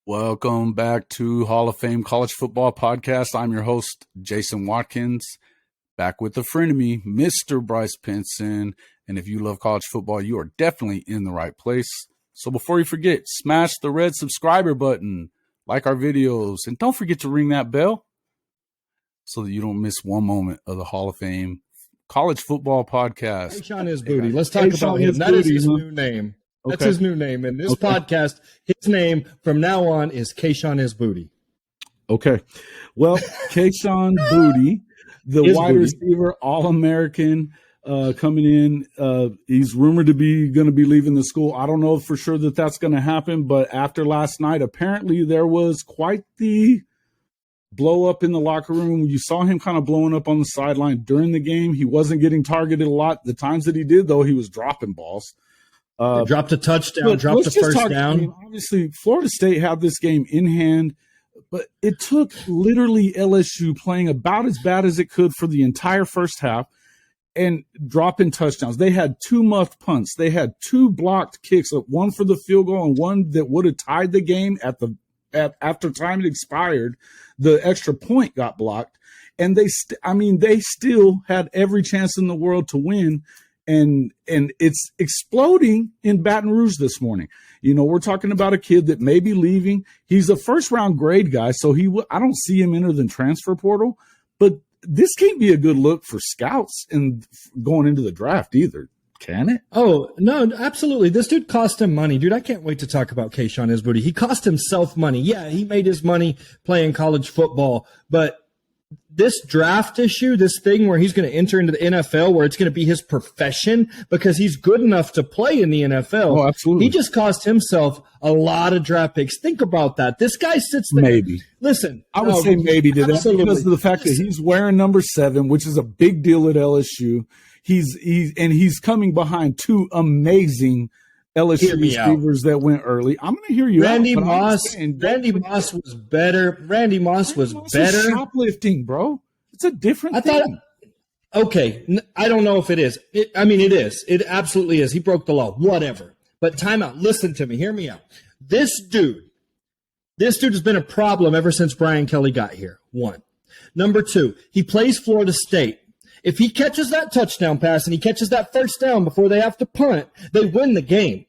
Welcome back to Hall of Fame College Football Podcast. I'm your host, Jason Watkins, back with a friend of me, Mr. Bryce Pinson. And if you love college football, you are definitely in the right place. So before you forget, smash the red subscriber button, like our videos, and don't forget to ring that bell so that you don't miss one moment of the Hall of Fame College Football Podcast. Kayshawn is Boutte. Let's talk about him. That is his new name. That's his new name. In this podcast, his name from now on is Kayshawn is Boutte. Okay. Well, Kayshawn Boutte, the wide receiver, All-American, coming in. He's rumored to be going to be leaving the school. I don't know for sure that that's going to happen, but after last night, apparently there was quite the blow up in the locker room. You saw him kind of blowing up on the sideline during the game. He wasn't getting targeted a lot. The times that he did, though, he was dropping balls. Dropped a touchdown, dropped a first down. I mean, obviously, Florida State had this game in hand, but it took literally LSU playing about as bad as it could for the entire first half and dropping touchdowns. They had two muffed punts. They had two blocked kicks, one for the field goal and one that would have tied the game after time had expired. The extra point got blocked, and they still had every chance in the world to win. And it's exploding in Baton Rouge this morning. You know, we're talking about a kid that may be leaving. He's a first-round grade guy, so I don't see him enter the transfer portal. But this can't be a good look for scouts and going into the draft either, can it? Oh, no, absolutely. This dude cost him money. Dude, I can't wait to talk about Kayshawn is Boutte. He cost himself money. Yeah, he made his money playing college football, but this draft issue, this thing where he's going to enter into the NFL, where it's going to be his profession because he's good enough to play in the NFL. Oh, absolutely. He just cost himself a lot of draft picks. Think about that. This guy sits there. Maybe. Listen. I would say maybe to that because of the fact that he's wearing number 7, which is a big deal at LSU. He's coming behind two amazing LSU receivers that went early. I'm going to hear you Randy Moss was better. Randy Moss was better. Shoplifting, bro. It's a different thing. Okay, I don't know if it is. It is. It absolutely is. He broke the law. Whatever. But time out. Listen to me. Hear me out. This dude has been a problem ever since Brian Kelly got here. 1. Number 2, he plays Florida State. If he catches that touchdown pass and he catches that first down before they have to punt, they win the game.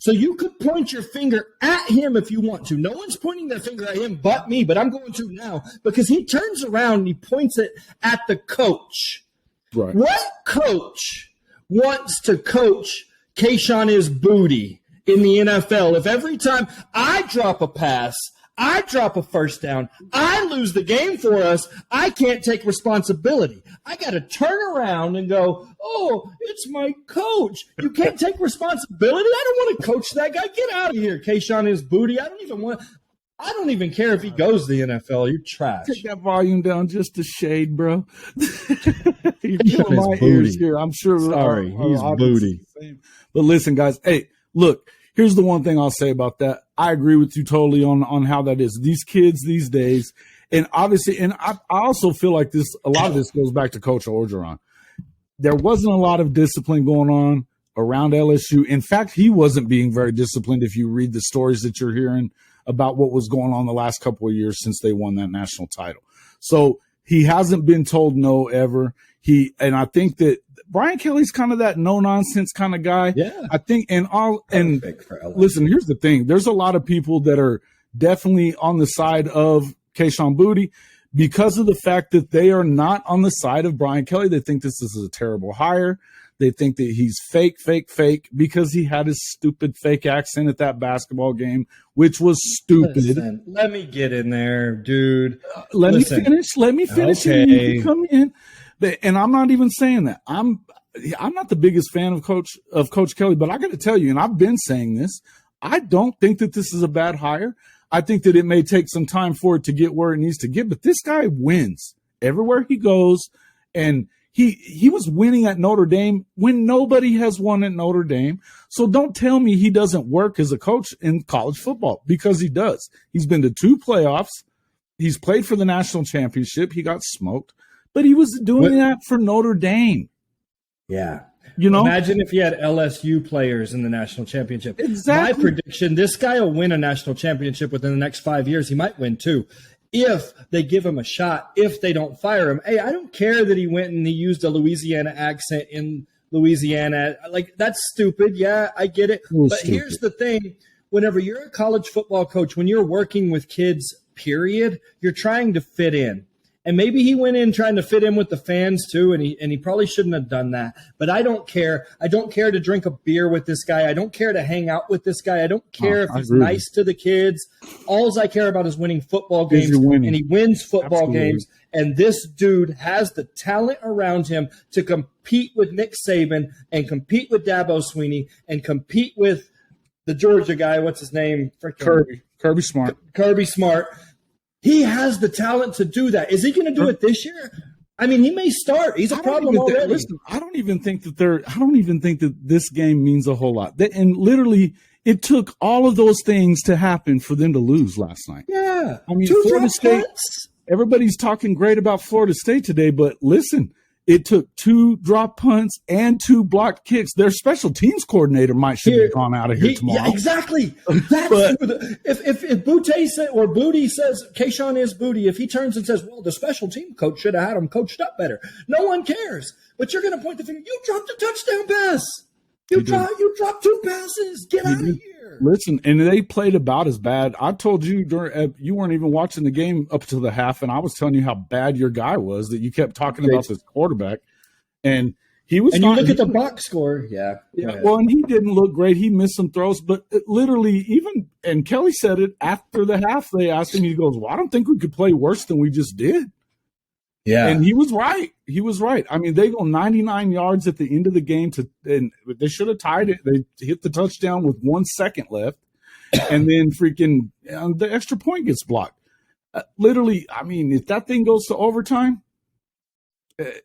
So you could point your finger at him if you want to. No one's pointing their finger at him but me, but I'm going to now because he turns around and he points it at the coach. Right. What coach wants to coach Kayshawn is Boutte in the NFL if every time I drop a pass, I drop a first down, I lose the game for us, I can't take responsibility. I got to turn around and go, oh, it's my coach. You can't take responsibility? I don't want to coach that guy. Get out of here, Kayshawn is Boutte. I don't even care if he goes to the NFL. You're trash. Take that volume down just a shade, bro. You're killing my ears here. I'm sure. Sorry, he's Boutte. But listen, guys, hey, look, here's the one thing I'll say about that. I agree with you totally on how that is. These kids these days, and obviously, and I also feel like a lot of this goes back to Coach Orgeron. There wasn't a lot of discipline going on around LSU. In fact, he wasn't being very disciplined if you read the stories that you're hearing about what was going on the last couple of years since they won that national title. So he hasn't been told no ever. And I think that Brian Kelly's kind of that no nonsense kind of guy. Yeah. I think listen, here's the thing. There's a lot of people that are definitely on the side of Kayshawn Boutte because of the fact that they are not on the side of Brian Kelly. They think this is a terrible hire. They think that he's fake because he had his stupid fake accent at that basketball game, which was stupid. Listen, let me get in there, dude. Let me finish. Okay. And you can come in. And I'm not even saying that. I'm not the biggest fan of Coach Kelly, but I got to tell you, and I've been saying this, I don't think that this is a bad hire. I think that it may take some time for it to get where it needs to get, but this guy wins everywhere he goes, and he was winning at Notre Dame when nobody has won at Notre Dame. So don't tell me he doesn't work as a coach in college football, because he does. He's been to 2 playoffs. He's played for the national championship. He got smoked, but he was doing that for Notre Dame. Yeah. You know, imagine if you had LSU players in the national championship. Exactly. My prediction: this guy will win a national championship within the next 5 years. He might win 2 if they give him a shot. If they don't fire him, hey, I don't care that he went and he used a Louisiana accent in Louisiana. Like, that's stupid. Yeah, I get it. But stupid. Here's the thing: whenever you're a college football coach, when you're working with kids, period, you're trying to fit in. And maybe he went in trying to fit in with the fans too, and he probably shouldn't have done that. But I don't care. I don't care to drink a beer with this guy. I don't care to hang out with this guy. I don't care if he's nice to the kids. All I care about is winning football games, and he wins football games. And this dude has the talent around him to compete with Nick Saban and compete with Dabo Swinney and compete with the Georgia guy. What's his name? Kirby Smart. Kirby Smart. He has the talent to do that. Is he going to do it this year? I mean, he may start. He's a problem already. Listen, I don't even think that this game means a whole lot. And literally, it took all of those things to happen for them to lose last night. Yeah. I mean, Florida State. Everybody's talking great about Florida State today, but listen, it took 2 drop punts and 2 blocked kicks. Their special teams coordinator should have gone out of here tomorrow. Yeah, exactly. If Boutte said, or Boutte says, Keyshawn is Boutte, if he turns and says, well, the special team coach should have had him coached up better, no one cares. But you're going to point the finger. You dropped a touchdown pass. You dropped 2 passes. Get out of here. Listen, and they played about as bad. I told you you weren't even watching the game up to the half, and I was telling you how bad your guy was, that you kept talking about this quarterback. And he was. And you look at the box score. Yeah. Well, and he didn't look great. He missed some throws, but literally and Kelly said it after the half. They asked him, he goes, well, I don't think we could play worse than we just did. Yeah. And he was right. He was right. I mean, they go 99 yards at the end of the game and they should have tied it. They hit the touchdown with 1 second left. And then freaking the extra point gets blocked. Literally, I mean, if that thing goes to overtime,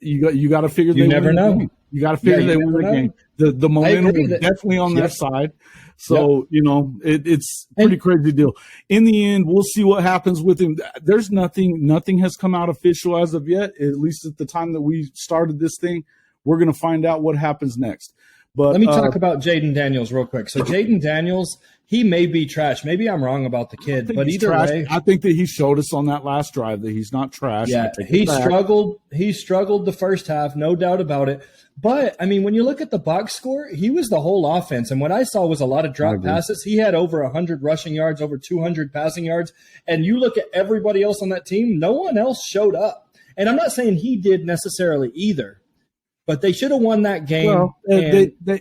you got to figure you never know. You got to figure they win the game. The momentum is definitely on their side. So, it's a pretty crazy deal. In the end, we'll see what happens with him. There's nothing has come out official as of yet, at least at the time that we started this thing. We're going to find out what happens next. But let me talk about Jaden Daniels real quick. So Jaden Daniels, he may be trash. Maybe I'm wrong about the kid, but either way. I think that he showed us on that last drive that he's not trash. Yeah, he struggled. He struggled the first half, no doubt about it. But, I mean, when you look at the box score, he was the whole offense. And what I saw was a lot of drop passes. He had over 100 rushing yards, over 200 passing yards. And you look at everybody else on that team, no one else showed up. And I'm not saying he did necessarily either. But they should have won that game. Well,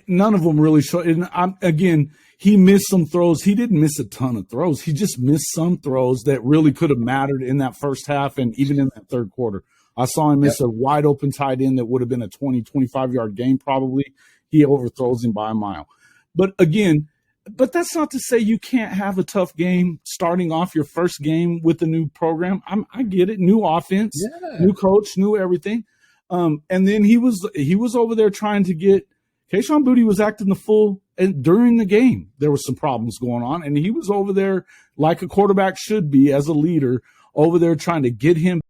none of them really showed. And again, he missed some throws. He didn't miss a ton of throws. He just missed some throws that really could have mattered in that first half and even in that third quarter. I saw him miss a wide open tight end that would have been a 20, 25-yard game probably. He overthrows him by a mile. But again, that's not to say you can't have a tough game starting off your first game with a new program. I get it. New offense, new coach, new everything. And then he was over there trying to get Keyshawn Boutte was acting the fool, and during the game there was some problems going on, and he was over there like a quarterback should be as a leader, over there trying to get him